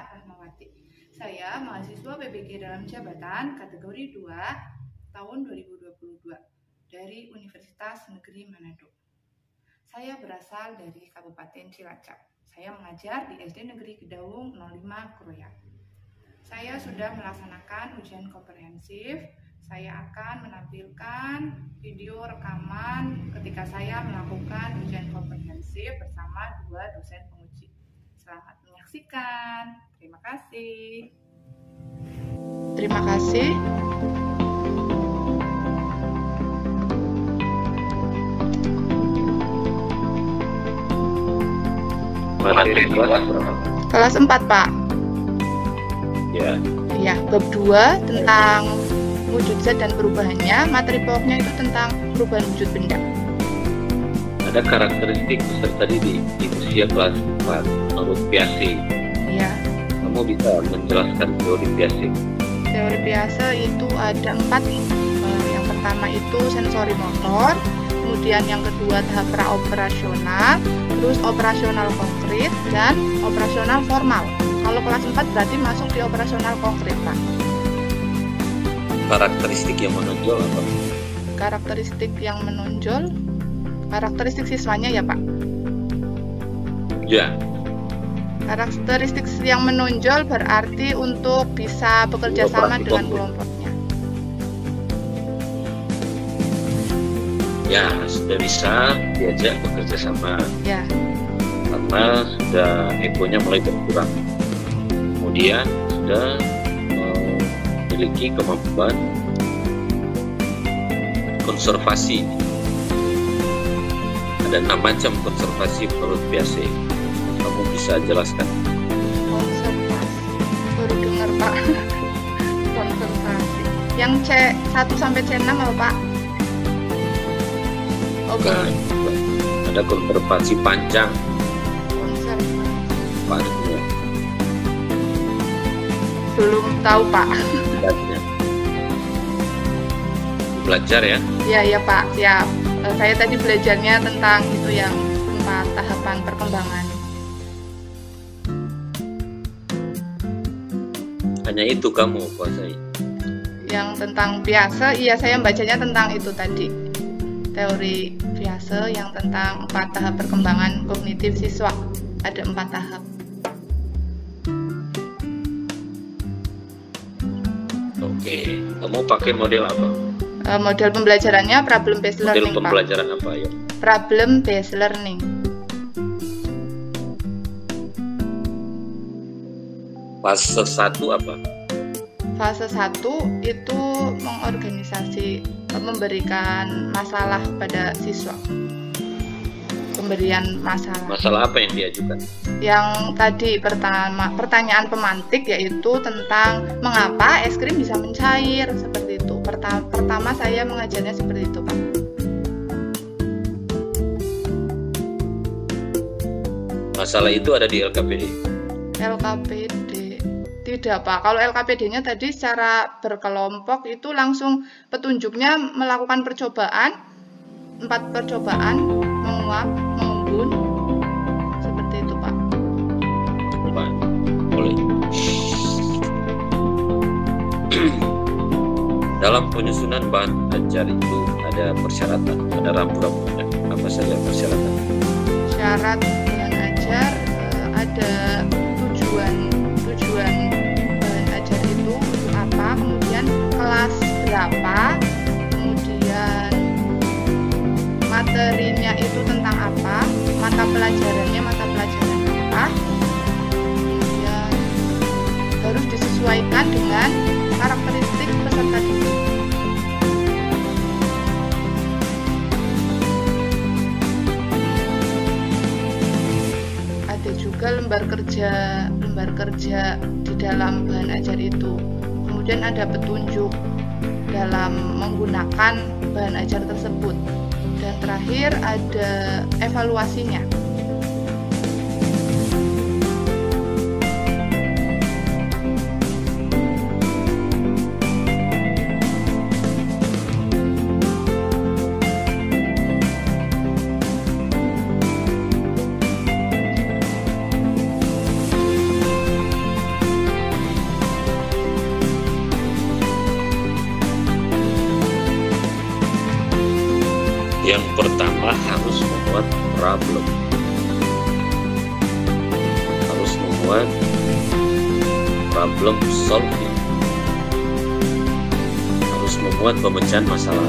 Rahmawati. Saya mahasiswa PBG dalam jabatan kategori 2 tahun 2022 dari Universitas Negeri Manado. Saya berasal dari Kabupaten Cilacap. Saya mengajar di SD Negeri Kedaung 05 Kroya. Saya sudah melaksanakan ujian komprehensif. Saya akan menampilkan video rekaman ketika saya melakukan ujian komprehensif bersama dua dosen penguji. Selamat menyaksikan. Terima kasih. Terima kasih. Materi kelas berapa? Kelas 4, Pak. Ya. Ya, bab 2 tentang wujud zat dan perubahannya. Materi pokoknya itu tentang perubahan wujud benda. Ada karakteristik peserta didik di usia kelas 4 menurut Piaget. Ya. Kamu bisa menjelaskan teori Piaget? Teori Piaget itu ada 4. Yang pertama itu sensori motor, kemudian yang kedua tahap praoperasional, terus operasional konkret, dan operasional formal. Kalau kelas 4 berarti masuk di operasional konkret, Pak. Karakteristik yang menonjol apa? Karakteristik yang menonjol, karakteristik siswanya ya, Pak? Ya. Karakteristik yang menonjol berarti untuk bisa bekerja sama dengan kelompoknya. Ya, sudah bisa diajak bekerja sama. Ya. Karena sudah egonya mulai berkurang. Kemudian sudah memiliki kemampuan konservasi. Ada 6 macam konservasi menurut Piaget. Kamu bisa jelaskan? Konservasi. Baru dengar, Pak. Konservasi. Yang C1 sampai C6 apa, Pak? Oke. Ada konservasi panjang. Konservasi. Panjang. Belum tahu, Pak. Belajar ya? Iya, ya, Pak. Siap. Saya tadi belajarnya tentang itu yang 4 tahapan perkembangan. Hanya itu kamu kuasai? Yang tentang Piaget, iya saya bacanya tentang itu tadi. Teori Piaget yang tentang 4 tahap perkembangan kognitif siswa. Ada 4 tahap. Oke, kamu pakai model apa? Model pembelajarannya problem based learning, Model pembelajaran Pak. Apa ya? Problem based learning. Fase 1 apa? Fase 1 itu mengorganisasi, memberikan masalah pada siswa. Pemberian masalah. Masalah apa yang diajukan? Yang tadi pertanyaan pemantik yaitu tentang mengapa es krim bisa mencair, seperti itu. Pertama saya mengajarnya seperti itu, Pak. Masalah itu ada di LKPD? LKPD tidak, Pak. Kalau LKPD-nya tadi secara berkelompok itu langsung petunjuknya melakukan percobaan, 4 percobaan, menguap, mengembun, seperti itu, Pak. Pak, boleh. Dalam penyusunan bahan ajar itu ada persyaratan, ada rambu-rambunya. Apa saja persyaratan? Syarat bahan ajar ada tujuan bahan ajar itu apa, kemudian kelas berapa, kemudian materinya itu tentang apa, mata pelajaran apa, kemudian harus disesuaikan dengan karakteristik peserta didik. Ada juga lembar kerja di dalam bahan ajar itu. Kemudian ada petunjuk dalam menggunakan bahan ajar tersebut. Dan terakhir ada evaluasinya. Yang pertama harus membuat problem. Harus membuat problem solving. Harus membuat pemecahan masalah.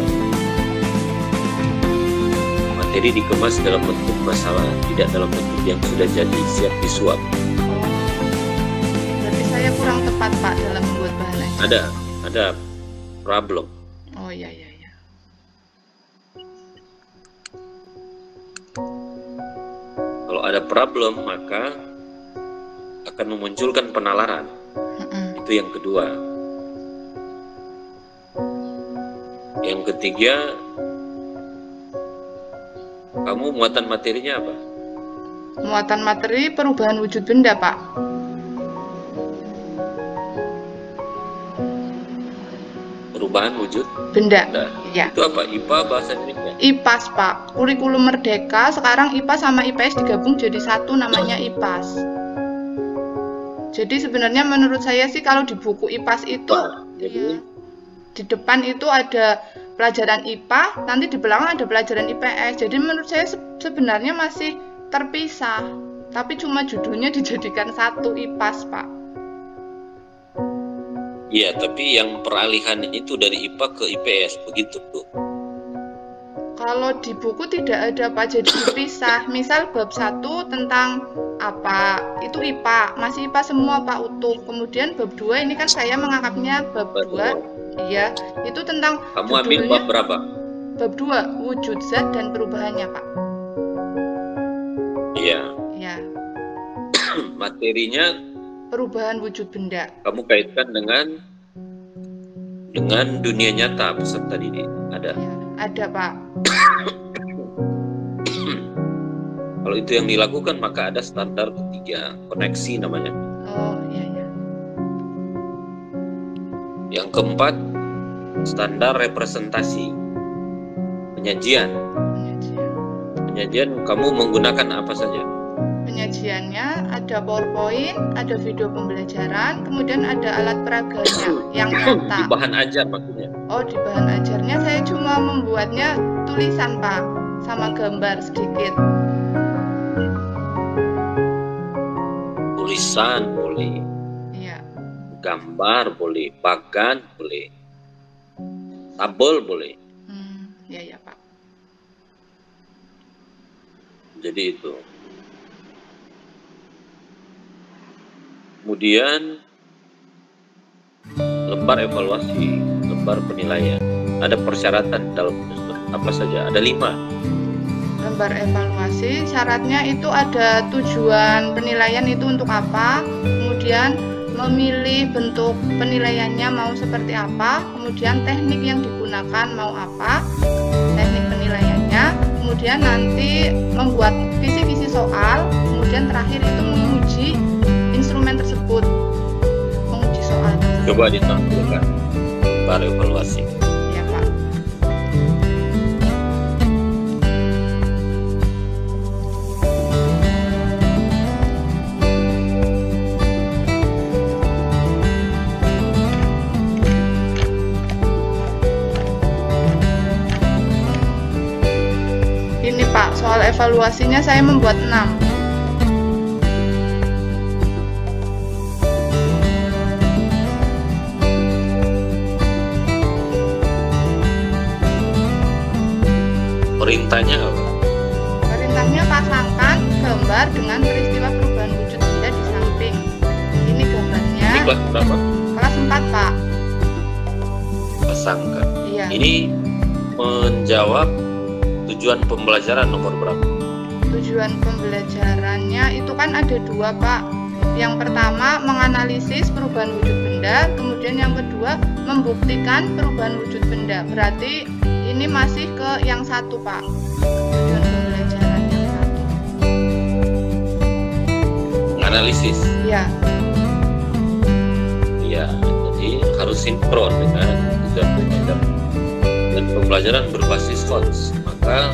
Materi dikemas dalam bentuk masalah, tidak dalam bentuk yang sudah jadi, siap disuap. Berarti saya kurang tepat Pak dalam membuat bahan ajar. Ada problem. Oh iya. Kalau ada problem, maka akan memunculkan penalaran. Itu yang kedua. Yang ketiga, kamu muatan materinya apa? Muatan materi perubahan wujud benda Pak. Perubahan wujud Benda. benda. Ya. Itu apa? IPA bahasa Indonesia? IPAS Pak. Kurikulum Merdeka sekarang IPA sama IPS digabung jadi satu, namanya IPAS. Jadi sebenarnya menurut saya sih kalau di buku IPAS itu Jadi di depan itu ada pelajaran IPA, nanti di belakang ada pelajaran IPS. Jadi menurut saya sebenarnya masih terpisah, tapi cuma judulnya dijadikan satu, IPAS Pak. iya, tapi yang peralihan itu dari IPA ke IPS begitu tuh. Kalau di buku tidak ada Pak, jadi dipisah. Misal bab 1 tentang apa, itu IPA, masih IPA semua Pak utuh. Kemudian bab 2 ini kan saya mengangkatnya bab 2. Iya, itu tentang Kamu ambil bab berapa? Bab 2, wujud zat dan perubahannya Pak. Iya. Ya, Materinya perubahan wujud benda. kamu kaitkan dengan dunia nyata peserta didik. Ada. Ya, ada Pak. Kalau itu yang dilakukan, maka ada standar ketiga, koneksi namanya. Oh iya. Yang keempat, standar representasi, penyajian. Penyajian kamu menggunakan apa saja? Penyajiannya ada PowerPoint, ada video pembelajaran, kemudian ada alat peraganya yang nyata. Di bahan ajar maksudnya? Oh, di bahan ajarnya saya cuma membuatnya tulisan Pak, sama gambar sedikit. Tulisan boleh, Iya. gambar boleh, bagan boleh, tabel boleh. Ya Pak. Jadi itu. Kemudian lembar evaluasi, lembar penilaian. Ada persyaratan dalam apa saja? Ada 5. Lembar evaluasi, syaratnya itu ada tujuan penilaian itu untuk apa, kemudian memilih bentuk penilaiannya mau seperti apa, kemudian teknik yang digunakan mau apa, teknik penilaiannya, kemudian nanti membuat kisi-kisi soal, kemudian terakhir itu menguji instrumen tersebut, menguji soal tersebut. Coba ditampilkan lembar evaluasi. Ya Pak. Ini Pak, soal evaluasinya saya membuat 6. Perintahnya apa? Perintahnya pasangkan gambar dengan peristiwa perubahan wujud benda di samping. Ini gambarnya. Ini kelas berapa? Kelas 4 Pak. Pasangkan. Iya. Ini menjawab tujuan pembelajaran nomor berapa? Tujuan pembelajarannya itu kan ada 2 Pak. Yang pertama menganalisis perubahan wujud benda, kemudian yang kedua membuktikan perubahan wujud benda. Berarti ini masih ke yang 1 Pak. Tujuan pembelajaran yang 1. Analisis. Iya. Iya, jadi harus sinkron dengan tujuan pembelajaran. Dan pembelajaran berbasis HOTS, maka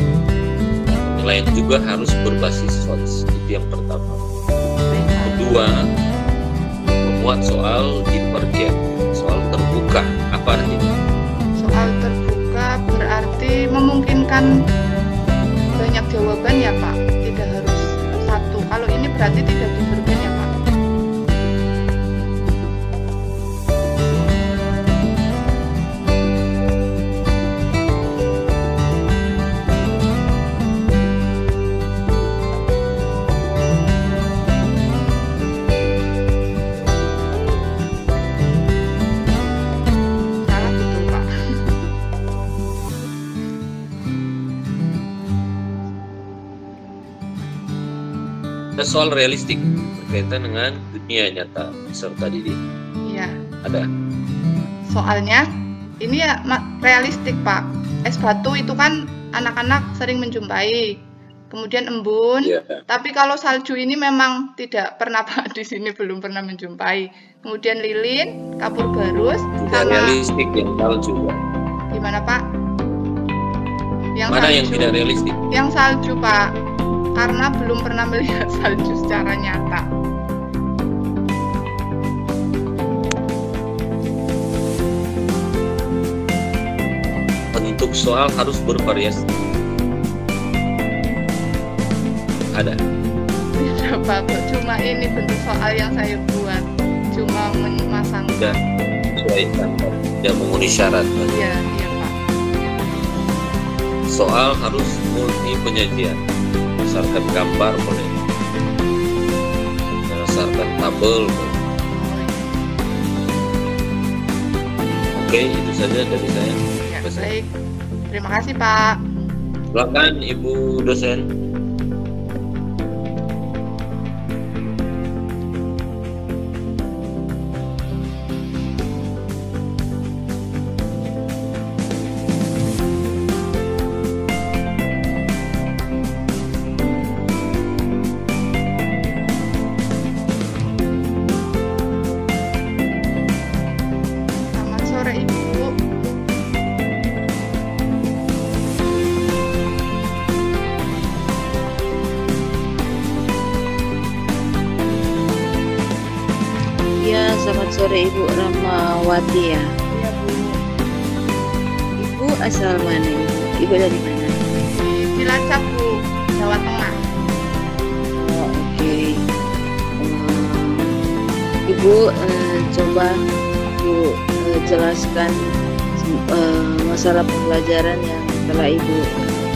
penilaian juga harus berbasis HOTS. Itu yang pertama. Kedua, membuat soal divergen, soal terbuka. Apa artinya? Soal terbuka berarti memungkinkan jawaban ya Pak, tidak harus satu. Kalau ini berarti tidak diverben ya Pak. Salah betul Pak. Ada soal realistik berkaitan dengan dunia nyata peserta didik. Iya. Ada. Soalnya ini ya realistik Pak. Es batu itu kan anak-anak sering menjumpai. Kemudian embun. Iya. Tapi kalau salju ini memang tidak pernah Pak, di sini belum pernah menjumpai. Kemudian lilin, kapur barus, Tidak sama realistik yang salju. gimana Pak? Yang Mana salju, yang tidak realistik? Yang salju Pak, karena belum pernah melihat salju secara nyata. Bentuk soal harus bervariasi. Ada. Tidak Pak, cuma ini bentuk soal yang saya buat, cuma memasang. Tidak sesuai standar, tidak memenuhi syarat. Iya, iya Pak. Soal harus multi penyajian, berdasarkan gambar boleh, berdasarkan tabel boleh. Oke, itu saja dari saya. Ya, baik. Terima kasih Pak. Silakan Ibu dosen. Selamat sore Ibu. Ya, selamat sore Ibu Rahmawati ya. Iya Bu. Ibu asal mana Ibu? Ibu dari mana? Di Cilacap Bu, Jawa Tengah. Oh, oke. Ibu coba Ibu jelaskan masalah pembelajaran yang telah Ibu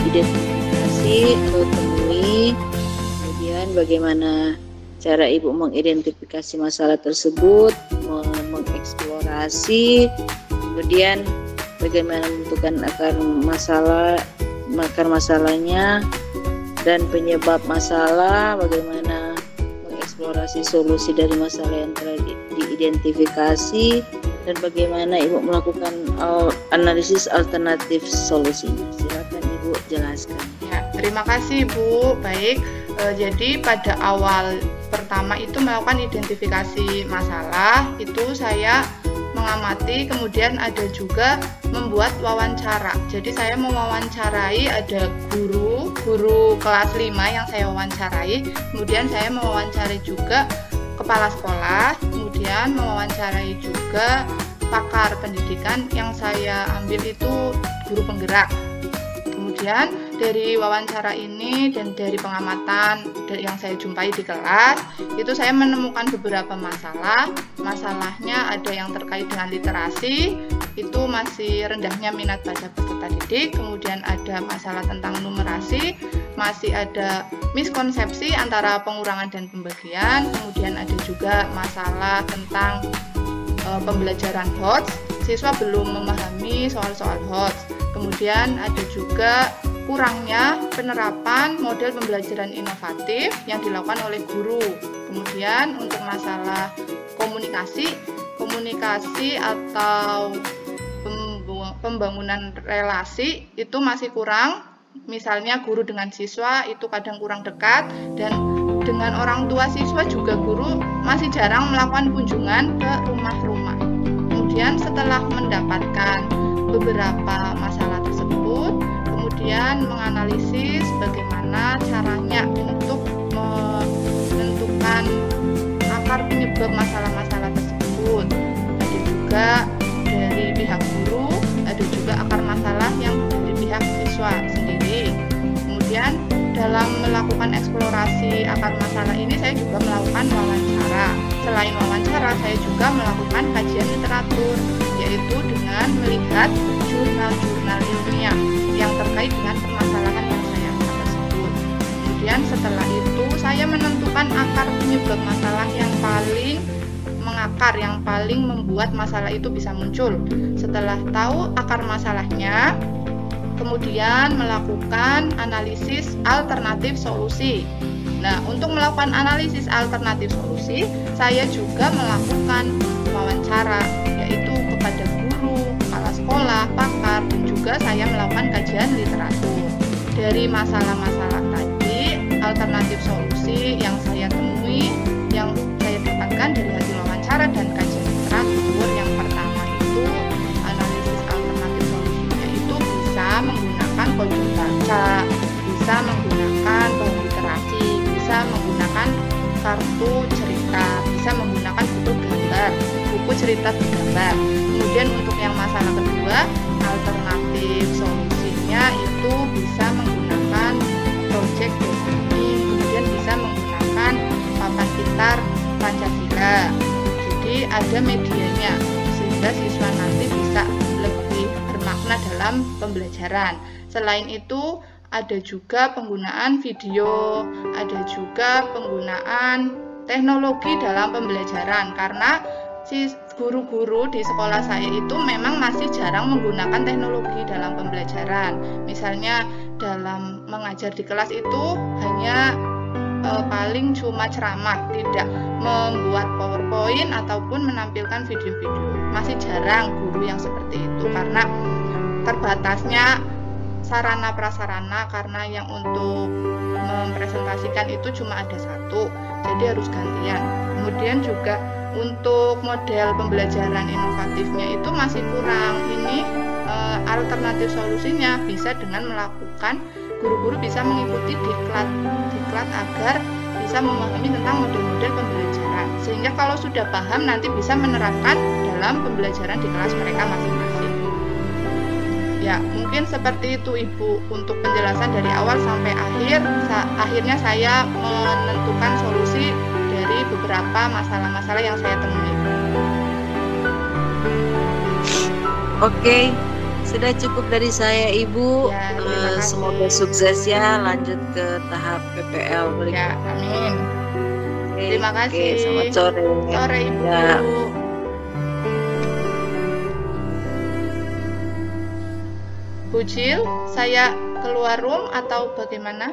identifikasi atau temui. Kemudian bagaimana cara Ibu mengidentifikasi masalah tersebut, mengeksplorasi, kemudian bagaimana menentukan akar masalahnya dan penyebab masalah, bagaimana mengeksplorasi solusi dari masalah yang telah diidentifikasi, dan bagaimana Ibu melakukan analisis alternatif solusinya. Silakan Ibu jelaskan. Ya, terima kasih Bu. Baik, jadi pada awal pertama itu melakukan identifikasi masalah, itu saya mengamati, kemudian ada juga membuat wawancara. Jadi saya mewawancarai, ada guru kelas 5 yang saya wawancarai, kemudian saya mewawancarai juga kepala sekolah, kemudian mewawancarai juga pakar pendidikan yang saya ambil itu guru penggerak. Kemudian dari wawancara ini dan dari pengamatan yang saya jumpai di kelas, itu saya menemukan beberapa masalah. Masalahnya ada yang terkait dengan literasi, itu masih rendahnya minat baca peserta didik. Kemudian ada masalah tentang numerasi, masih ada miskonsepsi antara pengurangan dan pembagian. Kemudian ada juga masalah tentang pembelajaran HOTS, siswa belum memahami soal-soal HOTS. Kemudian ada juga kurangnya penerapan model pembelajaran inovatif yang dilakukan oleh guru. Kemudian untuk masalah komunikasi atau pembangunan relasi itu masih kurang. Misalnya guru dengan siswa itu kadang kurang dekat, dan dengan orang tua siswa juga guru masih jarang melakukan kunjungan ke rumah-rumah. Kemudian setelah mendapatkan beberapa masalah tersebut, kemudian menganalisis bagaimana caranya untuk menentukan akar penyebab masalah-masalah tersebut. Ada juga dari pihak guru, ada juga akar masalah yang dari pihak siswa sendiri. Kemudian melakukan eksplorasi akar masalah ini, saya juga melakukan wawancara. Selain wawancara, saya juga melakukan kajian literatur, yaitu dengan melihat jurnal-jurnal ilmiah yang terkait dengan permasalahan yang saya angkat tersebut. Kemudian setelah itu saya menentukan akar penyebab masalah yang paling mengakar, yang paling membuat masalah itu bisa muncul. Setelah tahu akar masalahnya, kemudian melakukan analisis alternatif solusi. Nah, untuk melakukan analisis alternatif solusi, saya juga melakukan wawancara, yaitu kepada guru, kepala sekolah, pakar, dan juga saya melakukan kajian literatur. Dari masalah-masalah tadi, alternatif solusi yang saya temui, yang saya dapatkan dari hasil wawancara dan kajian literatur, yang pertama itu analisis alternatif solusinya itu bisa menggunakan pojok baca, bisa menggunakan bahan literasi, bisa menggunakan kartu cerita, bisa menggunakan buku cerita bergambar. Kemudian untuk yang masalah kedua, alternatif solusinya itu bisa menggunakan project designing, kemudian bisa menggunakan papan pintar Pancasila. Jadi ada medianya sehingga siswa nanti bisa lebih bermakna dalam pembelajaran. Selain itu ada juga penggunaan video, ada juga penggunaan teknologi dalam pembelajaran, karena guru-guru di sekolah saya itu memang masih jarang menggunakan teknologi dalam pembelajaran. Misalnya dalam mengajar di kelas itu hanya paling cuma ceramah, tidak membuat PowerPoint ataupun menampilkan video-video. Masih jarang guru yang seperti itu karena terbatasnya sarana prasarana, karena yang untuk mempresentasikan itu cuma ada satu, jadi harus gantian. Kemudian juga untuk model pembelajaran inovatifnya itu masih kurang. Ini alternatif solusinya bisa dengan melakukan, guru-guru bisa mengikuti diklat agar bisa memahami tentang model-model pembelajaran, sehingga kalau sudah paham nanti bisa menerapkan dalam pembelajaran di kelas mereka masing-masing. Ya, mungkin seperti itu Ibu untuk penjelasan dari awal sampai akhir. Akhirnya saya menentukan solusi dari beberapa masalah-masalah yang saya temui. Oke, sudah cukup dari saya Ibu. Ya, semoga sukses ya, lanjut ke tahap PPL berikutnya. Ya, amin. Oke, Terima kasih. Oke, selamat sore. Sore Ibu. Ya. Bu Cil, saya keluar room atau bagaimana?